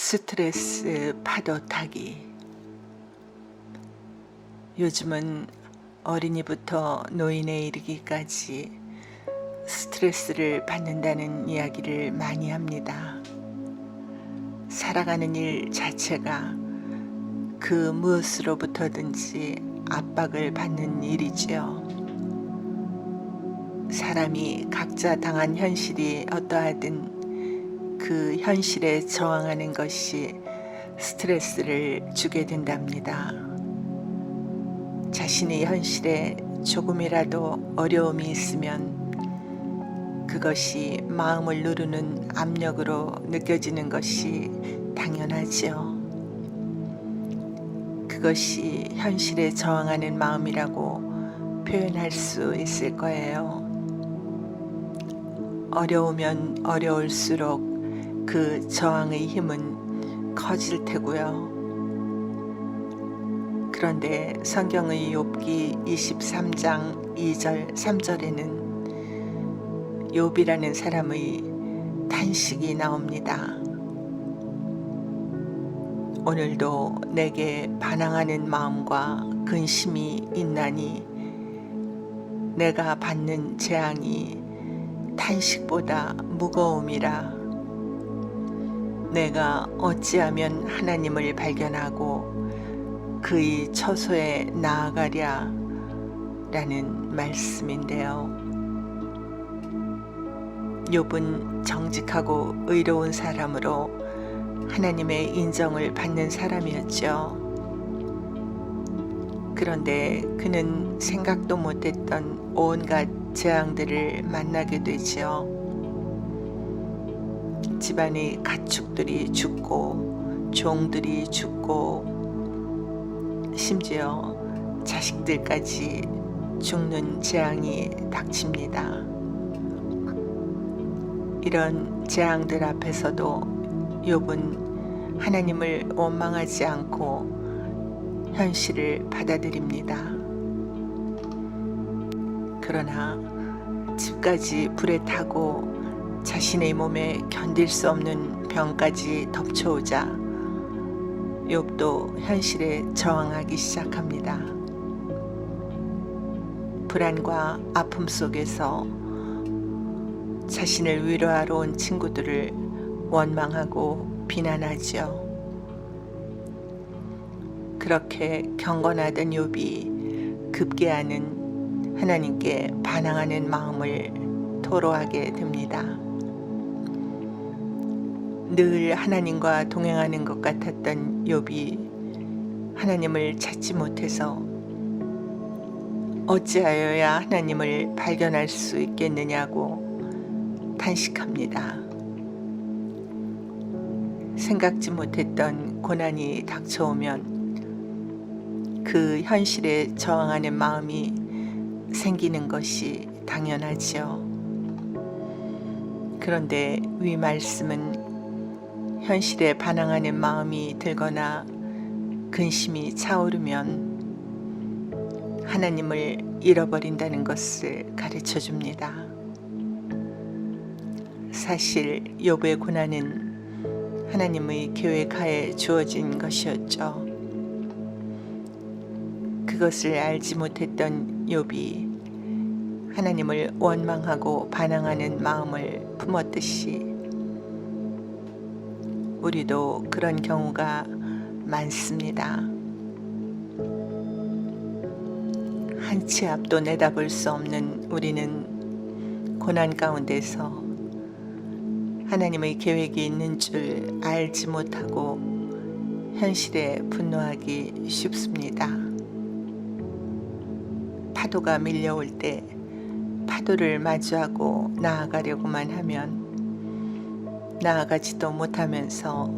스트레스 파도 타기. 요즘은 어린이부터 노인에 이르기까지 스트레스를 받는다는 이야기를 많이 합니다. 살아가는 일 자체가 그 무엇으로부터든지 압박을 받는 일이지요. 사람이 각자 당한 현실이 어떠하든 그 현실에 저항하는 것이 스트레스를 주게 된답니다. 자신의 현실에 조금이라도 어려움이 있으면 그것이 마음을 누르는 압력으로 느껴지는 것이 당연하지요. 그것이 현실에 저항하는 마음이라고 표현할 수 있을 거예요. 어려우면 어려울수록 그 저항의 힘은 커질 테고요. 그런데 성경의 욥기 23장 2절 3절에는 욥이라는 사람의 탄식이 나옵니다. 오늘도 내게 반항하는 마음과 근심이 있나니 내가 받는 재앙이 탄식보다 무거움이라. 내가 어찌하면 하나님을 발견하고 그의 처소에 나아가랴 라는 말씀인데요. 욥은 정직하고 의로운 사람으로 하나님의 인정을 받는 사람이었죠. 그런데 그는 생각도 못했던 온갖 재앙들을 만나게 되지요. 집안의 가축들이 죽고 종들이 죽고 심지어 자식들까지 죽는 재앙이 닥칩니다. 이런 재앙들 앞에서도 욥은 하나님을 원망하지 않고 현실을 받아들입니다. 그러나 집까지 불에 타고 자신의 몸에 견딜 수 없는 병까지 덮쳐오자 욥도 현실에 저항하기 시작합니다. 불안과 아픔 속에서 자신을 위로하러 온 친구들을 원망하고 비난하죠. 그렇게 경건하던 욥이 급기야는 하나님께 반항하는 마음을 토로하게 됩니다. 늘 하나님과 동행하는 것 같았던 욥이 하나님을 찾지 못해서 어찌하여야 하나님을 발견할 수 있겠느냐고 탄식합니다. 생각지 못했던 고난이 닥쳐오면 그 현실에 저항하는 마음이 생기는 것이 당연하지요. 그런데 위 말씀은 현실에 반항하는 마음이 들거나 근심이 차오르면 하나님을 잃어버린다는 것을 가르쳐 줍니다. 사실 욥의 고난은 하나님의 계획하에 주어진 것이었죠. 그것을 알지 못했던 욥이 하나님을 원망하고 반항하는 마음을 품었듯이 우리도 그런 경우가 많습니다. 한 치 앞도 내다볼 수 없는 우리는 고난 가운데서 하나님의 계획이 있는 줄 알지 못하고 현실에 분노하기 쉽습니다. 파도가 밀려올 때 파도를 마주하고 나아가려고만 하면 나아가지도 못하면서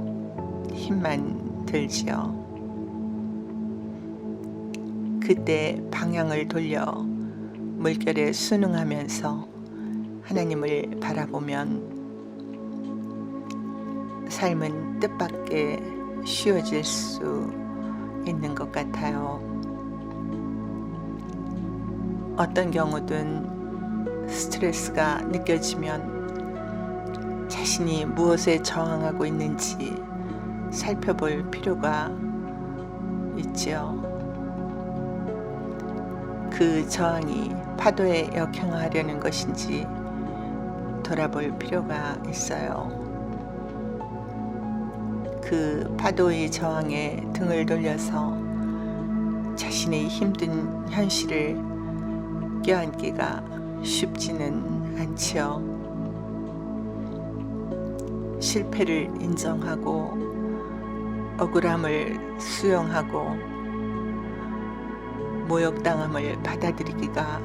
힘만 들지요. 그때 방향을 돌려 물결에 순응하면서 하나님을 바라보면 삶은 뜻밖의 쉬워질 수 있는 것 같아요. 어떤 경우든 스트레스가 느껴지면 자신이 무엇에 저항하고 있는지 살펴볼 필요가 있지요. 그 저항이 파도에 역행하려는 것인지 돌아볼 필요가 있어요. 그 파도의 저항에 등을 돌려서 자신의 힘든 현실을 껴안기가 쉽지는 않지요. 실패를 인정하고 억울함을 수용하고 모욕당함을 받아들이기가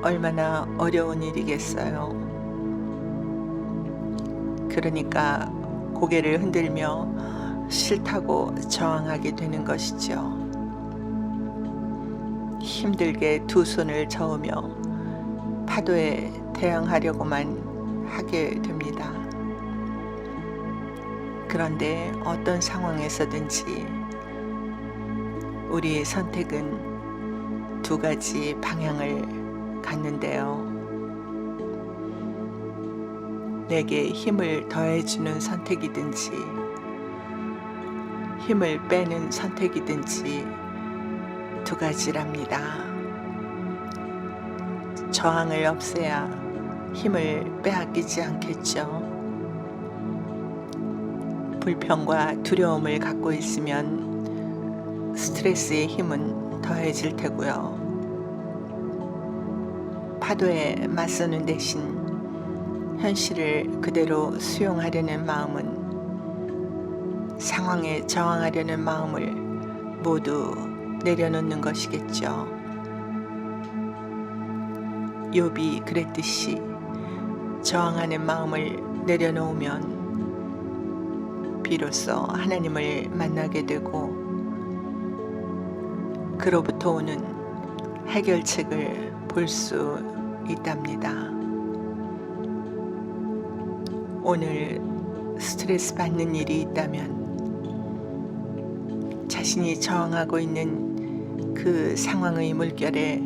얼마나 어려운 일이겠어요. 그러니까 고개를 흔들며 싫다고 저항하게 되는 것이죠. 힘들게 두 손을 저으며 파도에 대항하려고만 하게 됩니다. 그런데 어떤 상황에서든지 우리의 선택은 두 가지 방향을 갖는데요. 내게 힘을 더해주는 선택이든지 힘을 빼는 선택이든지 두 가지랍니다. 저항을 없애야 힘을 빼앗기지 않겠죠. 불평과 두려움을 갖고 있으면 스트레스의 힘은 더해질 테고요. 파도에 맞서는 대신 현실을 그대로 수용하려는 마음은 상황에 저항하려는 마음을 모두 내려놓는 것이겠죠. 욥이 그랬듯이 저항하는 마음을 내려놓으면 비로소 하나님을 만나게 되고 그로부터 오는 해결책을 볼 수 있답니다. 오늘 스트레스 받는 일이 있다면 자신이 저항하고 있는 그 상황의 물결에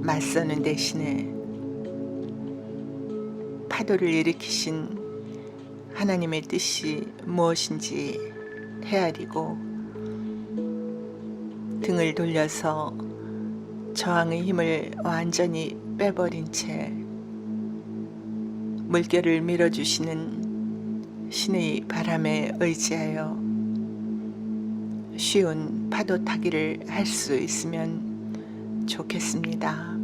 맞서는 대신에 파도를 일으키신 하나님의 뜻이 무엇인지 헤아리고 등을 돌려서 저항의 힘을 완전히 빼버린 채 물결을 밀어주시는 신의 바람에 의지하여 쉬운 파도 타기를 할 수 있으면 좋겠습니다.